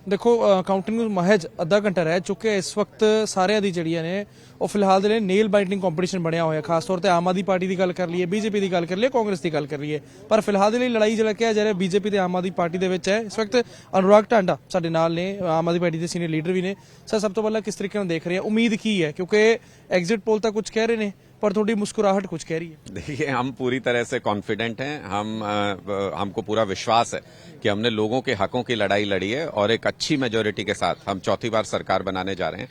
देखो काउंटिंग ਨੂੰ ਮਹਿਜ ਅੱਧਾ ਘੰਟਾ ਰਹਿ ਚੁੱਕਿਆ ਇਸ ਵਕਤ ਸਾਰਿਆਂ ਦੀ ਜਿਹੜੀਆਂ ਨੇ ਉਹ ਫਿਲਹਾਲ ਦੇ ਲਈ ਨੇਲ ਬਾਈਟਿੰਗ ਕੰਪੀਟੀਸ਼ਨ ਬਣਿਆ ਹੋਇਆ ਖਾਸ ਤੌਰ ਤੇ ਆਮ ਆਦਮੀ ਪਾਰਟੀ ਦੀ ਗੱਲ ਕਰ ਲਈਏ ਬੀਜੇਪੀ ਦੀ ਗੱਲ ਕਰ ਲਈਏ ਕਾਂਗਰਸ ਦੀ ਗੱਲ ਕਰ ਲਈਏ ਪਰ ਫਿਲਹਾਲ ਦੇ ਲਈ ਲੜਾਈ ਜਿਹੜਾ ਕਿਹਾ ਜਾ ਰਿਹਾ ਬੀਜੇਪੀ ਤੇ ਆਮ ਆਦਮੀ ਪਾਰਟੀ ਦੇ ਵਿੱਚ ਹੈ ਇਸ ਵਕਤ ਅਨੁਰਾਗ ਟਾਂਡਾ ਸਾਡੇ ਨਾਲ ਨੇ ਆਮ ਆਦਮੀ ਪਾਰਟੀ ਦੇ ਸੀਨੀਅਰ ਲੀਡਰ ਵੀ ਨੇ ਸਰ ਸਭ ਤੋਂ ਪਹਿਲਾਂ ਕਿਸ ਤਰੀਕੇ ਨਾਲ ਦੇਖ ਰਹੇ ਆ ਉਮੀਦ ਕੀ ਹੈ ਕਿਉਂਕਿ ਐਗਜ਼ਿਟ ਪੋਲ ਤਾਂ ਕੁਝ ਕਹਿ ਰਹੇ ਨੇ पर थोड़ी मुस्कुराहट कुछ कह रही है। देखिए हम पूरी तरह से कॉन्फिडेंट हैं हमको पूरा विश्वास है कि हमने लोगों के हकों की लड़ाई लड़ी है और एक अच्छी मेजोरिटी के साथ हम चौथी बार सरकार बनाने जा रहे हैं।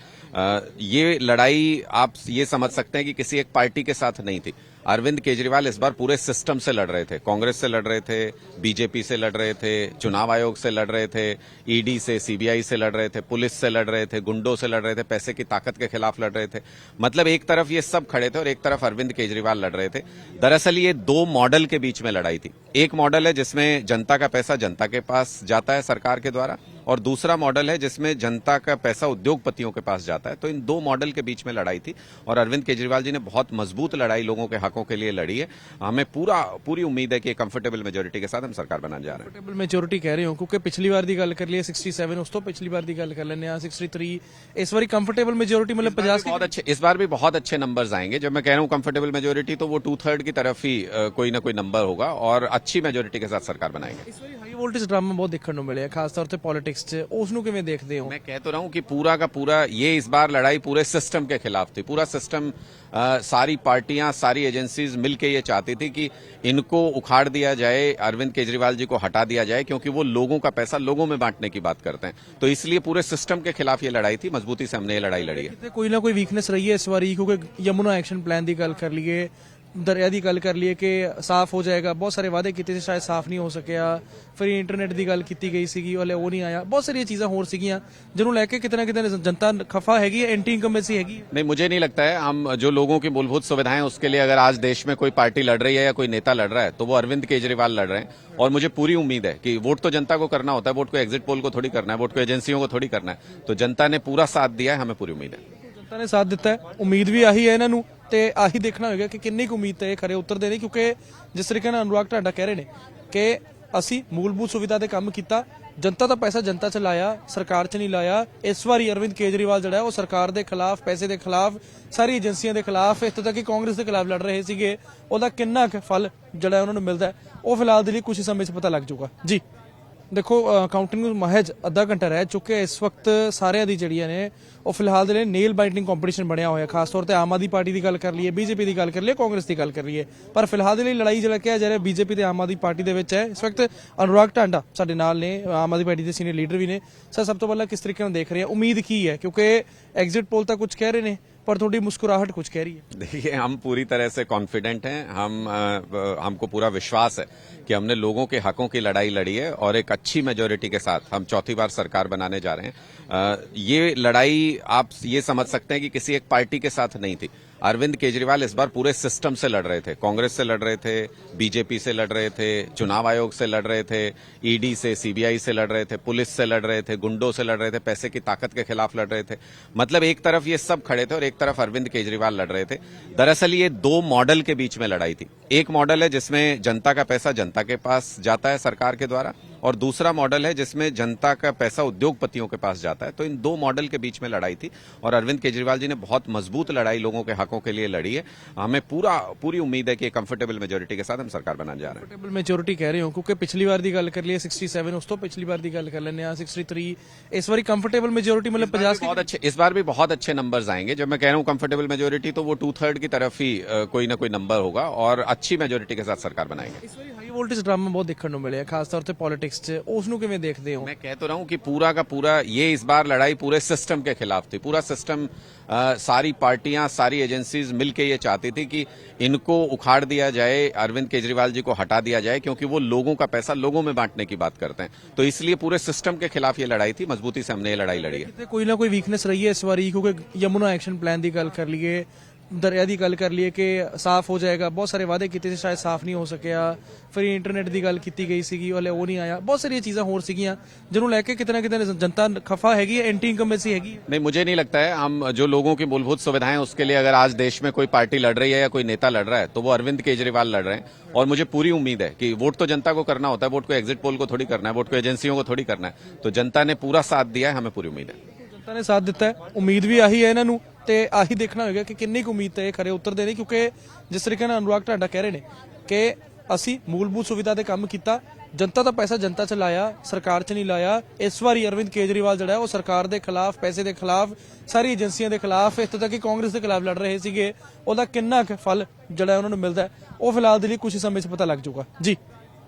ये लड़ाई आप ये समझ सकते हैं कि किसी एक पार्टी के साथ नहीं थी। अरविंद केजरीवाल इस बार पूरे सिस्टम से लड़ रहे थे, कांग्रेस से लड़ रहे थे, बीजेपी से लड़ रहे थे, चुनाव आयोग से लड़ रहे थे, ईडी से सीबीआई से लड़ रहे थे, पुलिस से लड़ रहे थे, गुंडों से लड़ रहे थे, पैसे की ताकत के खिलाफ लड़ रहे थे। मतलब एक तरफ ये सब खड़े थे और एक तरफ अरविंद केजरीवाल लड़ रहे थे। दरअसल ये दो मॉडल के बीच में लड़ाई थी। एक मॉडल है जिसमें जनता का पैसा जनता के पास जाता है सरकार के द्वारा और दूसरा मॉडल है जिसमें जनता का पैसा उद्योगपतियों के पास जाता है। तो इन दो मॉडल के बीच में लड़ाई थी और अरविंद केजरीवाल जी ने बहुत मजबूत लड़ाई लोगों के हकों के लिए लड़ी है। हमें पूरी उम्मीद है कि कंफर्टेबल मेजोरिटी के साथ हम सरकार बनाने जा रहे हैं। कंफर्टेबल मेजोरिटी कह रहे हो क्योंकि पिछली बार की गल कर लिए 67 उस तो पिछली बार की गल कर लेने 63 इस बार कंफर्टेबल मेजोरिटी मतलब 50 बहुत अच्छे इस बार भी बहुत अच्छे नंबर्स आएंगे। जब मैं कह रहा हूं कंफर्टेबल मेजोरिटी तो वो 2/3 की तरफ ही कोई ना कोई नंबर होगा और अच्छी मेजोरिटी के साथ सरकार बनाएंगे। इस बार हाई वोल्टेज ड्रामा बहुत देखने को मिले खास तौर से पॉलिटिक्स च उस नु किवें देखदे हो? मैं कह तो रहा हूं कि पूरा का पूरा ये इस बार लड़ाई पूरे सिस्टम के खिलाफ थी। पूरा सिस्टम सारी पार्टियां सारी एजेंसीज मिलकर ये चाहती थी कि इनको उखाड़ दिया जाए, अरविंद केजरीवाल जी को हटा दिया जाए क्योंकि वो लोगों का पैसा लोगों में बांटने की बात करते हैं। तो इसलिए पूरे सिस्टम के खिलाफ ये लड़ाई थी। मजबूती से हमने ये लड़ाई लड़ी है। कोई ना कोई वीकनेस रही है इस बार क्योंकि यमुना एक्शन प्लान की गल कर लिए दरिया की गल कर लिए कि साफ हो जाएगा बहुत सारे वादे किए शायद साफ नहीं हो सकिया फिर इंटरनेट की गल की गई सी वाले वो नहीं आया बहुत सारी चीज़ां होर सीगियां जिन्होंने लैके कितना कितना जनता खफा हैगी एंटी इनकम्बेंसी हैगी। नहीं मुझे नहीं लगता है। हम जो लोगों की मूलभूत सुविधाएं उसके लिए अगर आज देश में कोई पार्टी लड़ रही है या कोई नेता लड़ रहा है तो वो अरविंद केजरीवाल लड़ रहे हैं और मुझे पूरी उम्मीद है कि वोट तो जनता को करना होता है, वोट को एग्जिट पोल को थोड़ी करना है, वोट को एजेंसियों को थोड़ी करना है। तो जनता ने पूरा साथ दिया है, हमें पूरी उम्मीद है। जनता ने साथ दिता है, उम्मीद भी आही है इन्हों ਤੇ ਆਹੀ ਦੇਖਣਾ ਹੋਏਗਾ ਕਿ ਕਿੰਨੀ ਕੁ ਉਮੀਦ ਤੇ ਖਰੇ ਉਤਰਦੇ ਨੇ ਕਿਉਂਕਿ ਜਿਸ ਤਰੀਕੇ ਨਾਲ ਅਨੁਰਾਗ ਢਾਂਡਾ ਕਹਿ ਰਹੇ ਨੇ ਕਿ ਅਸੀਂ ਮੂਲਭੂਤ ਸੁਵਿਧਾ ਦੇ ਕੰਮ ਕੀਤਾ ਜਨਤਾ ਦਾ ਪੈਸਾ ਜਨਤਾ ਚ ਲਾਇਆ ਸਰਕਾਰ ਚ ਨਹੀਂ ਲਾਇਆ। ਇਸ ਵਾਰੀ ਅਰਵਿੰਦ ਕੇਜਰੀਵਾਲ ਜਿਹੜਾ ਉਹ ਸਰਕਾਰ ਦੇ ਖਿਲਾਫ ਪੈਸੇ ਦੇ ਖਿਲਾਫ ਸਾਰੀ ਏਜੰਸੀਆਂ ਦੇ ਖਿਲਾਫ ਇੱਥੋਂ ਤੱਕ ਕਿ ਕਾਂਗਰਸ ਦੇ ਖਿਲਾਫ ਲੜ ਰਹੇ ਸੀਗੇ ਉਹਦਾ ਕਿੰਨਾ ਕੁ ਫਲ ਜਿਹੜਾ ਉਹਨਾਂ ਨੂੰ ਮਿਲਦਾ ਉਹ ਫਿਲਹਾਲ ਦੇ ਲਈ ਕੁਝ ਸਮੇਂ 'ਚ ਪਤਾ ਲੱਗ ਜਾਊਗਾ ਜੀ। देखो काउंटिंग ਨੂੰ ਮਹਿਜ ਅੱਧਾ ਘੰਟਾ ਰਹਿ ਚੁੱਕਿਆ ਇਸ ਵਕਤ ਸਾਰਿਆਂ ਦੀ ਜਿਹੜੀਆਂ ਨੇ ਉਹ ਫਿਲਹਾਲ ਦੇ ਲਈ ਨੇਲ ਬਾਈਟਿੰਗ ਕੰਪੀਟੀਸ਼ਨ ਬਣਿਆ ਹੋਇਆ ਖਾਸ ਤੌਰ ਤੇ ਆਮ ਆਦਮੀ ਪਾਰਟੀ ਦੀ ਗੱਲ ਕਰ ਲਈਏ ਬੀਜੇਪੀ ਦੀ ਗੱਲ ਕਰ ਲਈਏ ਕਾਂਗਰਸ ਦੀ ਗੱਲ ਕਰ ਲਈਏ ਪਰ ਫਿਲਹਾਲ ਦੇ ਲਈ ਲੜਾਈ ਜਿਹੜਾ ਕਿਹਾ ਜਾ ਰਿਹਾ ਬੀਜੇਪੀ ਤੇ ਆਮ ਆਦਮੀ ਪਾਰਟੀ ਦੇ ਵਿੱਚ ਹੈ ਇਸ ਵਕਤ ਅਨੁਰਾਗ ਟਾਂਡਾ ਸਾਡੇ ਨਾਲ ਨੇ ਆਮ ਆਦਮੀ ਪਾਰਟੀ ਦੇ ਸੀਨੀਅਰ ਲੀਡਰ ਵੀ ਨੇ ਸਰ ਸਭ ਤੋਂ ਪਹਿਲਾਂ ਕਿਸ ਤਰੀਕੇ ਨਾਲ ਦੇਖ ਰਹੇ ਆ ਉਮੀਦ ਕੀ ਹੈ ਕਿਉਂਕਿ ਐਗਜ਼ਿਟ ਪੋਲ ਤਾਂ ਕੁਝ ਕਹਿ ਰਹੇ ਨੇ पर थोड़ी मुस्कुराहट कुछ कह रही है। देखिए हम पूरी तरह से कॉन्फिडेंट हैं हमको पूरा विश्वास है कि हमने लोगों के हकों की लड़ाई लड़ी है और एक अच्छी मेजोरिटी के साथ हम चौथी बार सरकार बनाने जा रहे हैं। ये लड़ाई आप ये समझ सकते हैं कि किसी एक पार्टी के साथ नहीं थी। अरविंद केजरीवाल इस बार पूरे सिस्टम से लड़ रहे थे, कांग्रेस से लड़ रहे थे, बीजेपी से लड़ रहे थे, चुनाव आयोग से लड़ रहे थे, ईडी से सीबीआई से लड़ रहे थे, पुलिस से लड़ रहे थे, गुंडों से लड़ रहे थे, पैसे की ताकत के खिलाफ लड़ रहे थे। मतलब एक तरफ ये सब खड़े थे और एक तरफ अरविंद केजरीवाल लड़ रहे थे। दरअसल ये दो मॉडल के बीच में लड़ाई थी। एक मॉडल है जिसमें जनता का पैसा जनता के पास जाता है सरकार के द्वारा और दूसरा मॉडल है जिसमें जनता का पैसा उद्योगपतियों के पास जाता है। तो इन दो मॉडल के बीच में लड़ाई थी और अरविंद केजरीवाल जी ने बहुत मजबूत लड़ाई लोगों के हकों के लिए लड़ी है। हमें पूरी उम्मीद है कि कंफर्टेबल मेजोरिटी के साथ हम सरकार बनाने जा रहे हैं। कंफर्टेबल मेजोरिटी कह रहे हो क्योंकि पिछली बार की गल कर लिए 67 उस तो पिछली बार की गल कर लेने 63 इस बार कंफर्टेबल मेजोरिटी मतलब 50 बहुत अच्छे इस बार भी बहुत अच्छे नंबर्स आएंगे। जब मैं कह रहा हूं कंफर्टेबल मेजोरिटी तो वो 2/3 की तरफ ही कोई ना कोई नंबर होगा और अच्छी मेजोरिटी के साथ सरकार बनाएंगे। इस बार हाई वोल्टेज ड्रामा बहुत देखने को मिले खास तौर से पॉलिटिक्स च उस नु किवें देखदे हो? मैं कह तो रहा हूं कि पूरा का पूरा ये इस बार लड़ाई पूरे सिस्टम के खिलाफ थी। पूरा सिस्टम सारी पार्टियां सारी एजेंसीज मिलकर ये चाहती थी कि इनको उखाड़ दिया जाए, अरविंद केजरीवाल जी को हटा दिया जाए क्योंकि वो लोगों का पैसा लोगों में बांटने की बात करते हैं। तो इसलिए पूरे सिस्टम के खिलाफ ये लड़ाई थी। मजबूती से हमने ये लड़ाई लड़ी है। कोई ना कोई वीकनेस रही है इस बार क्योंकि यमुना एक्शन प्लान की गल कर लिए ਦਰਿਆ ਦੀ ਗੱਲ ਕਰ ਲਈਏ ਕਿ ਸਾਫ਼ ਹੋ ਜਾਏਗਾ, ਬਹੁਤ ਸਾਰੇ ਵਾਅਦੇ ਕੀਤੇ ਸੀ, ਸ਼ਾਇਦ ਸਾਫ਼ ਨਹੀਂ ਹੋ ਸਕਿਆ। ਫਿਰ ਇੰਟਰਨੈਟ ਦੀ ਗੱਲ ਕੀਤੀ ਗਈ ਸੀਗੀ, ਹਲੇ ਉਹ ਨਹੀਂ ਆਇਆ। ਬਹੁਤ ਸਾਰੀਆਂ ਚੀਜ਼ਾਂ ਹੋਰ ਸੀਗੀਆਂ ਜਿਹਨੂੰ ਲੈ ਕੇ ਕਿਤੇ ਨਾ ਕਿਤੇ ਜਨਤਾ ਖਫਾ हैगी है, एंटी इनकम्बेंसी हैगी है। नहीं, मुझे नहीं लगता है। हम जो लोगों की मूलभूत सुविधाएं उसके लिए अगर आज देश में कोई पार्टी लड़ रही है या कोई नेता लड़ रहा है तो वो अरविंद केजरीवाल लड़ रहे हैं। और मुझे पूरी उम्मीद है कि वोट तो जनता को करना होता है, वोट को एग्जिट पोल को थोड़ी करना है, वोट को एजेंसियों को थोड़ी करना है। तो जनता ने पूरा साथ दिया है, हमें पूरी उम्मीद है। ਜਨਤਾ ਨੇ ਸਾਥ ਦਿੱਤਾ ਹੈ, ਉਮੀਦ ਵੀ ਆਹੀ ਹੈ ਇਹਨਾਂ ਨੂੰ ਤੇ ਆਹੀ ਦੇਖਣਾ ਹੋਏਗਾ ਕਿ ਕਿੰਨੀ ਕੁ ਉਮੀਦ ਤੇ ਇਹ ਖਰੇ ਉਤਰਦੇ ਨੇ, ਕਿਉਂਕਿ ਜਿਸ ਤਰੀਕੇ ਨਾਲ ਅਨੁਰਾਗ ਢਾਂਡਾ ਕਹਿ ਰਹੇ ਨੇ ਕਿ ਅਸੀਂ ਮੂਲਭੂਤ ਸੁਵਿਧਾ ਦੇ ਕੰਮ ਕੀਤਾ, ਜਨਤਾ ਦਾ ਪੈਸਾ ਜਨਤਾ 'ਚ ਲਾਇਆ, ਸਰਕਾਰ 'ਚ ਨਹੀਂ ਲਾਇਆ। ਇਸ ਵਾਰੀ ਅਰਵਿੰਦ ਕੇਜਰੀਵਾਲ ਜਿਹੜਾ ਉਹ ਸਰਕਾਰ ਦੇ ਖਿਲਾਫ, ਪੈਸੇ ਦੇ ਖਿਲਾਫ, ਸਾਰੀ ਏਜੰਸੀਆਂ ਦੇ ਖਿਲਾਫ, ਇੱਥੇ ਤੱਕ ਕਿ ਕਾਂਗਰਸ ਦੇ ਖਿਲਾਫ ਲੜ ਰਹੇ ਸੀਗੇ। ਉਹਦਾ ਕਿੰਨਾ ਕੁ ਫਲ ਜਿਹੜਾ ਉਹਨਾਂ ਨੂੰ ਮਿਲਦਾ ਉਹ ਫਿਲਹਾਲ ਦੇ ਲਈ ਕੁਝ ਸਮੇਂ 'ਚ ਪਤਾ ਲੱਗ ਜਾਊਗਾ ਜੀ।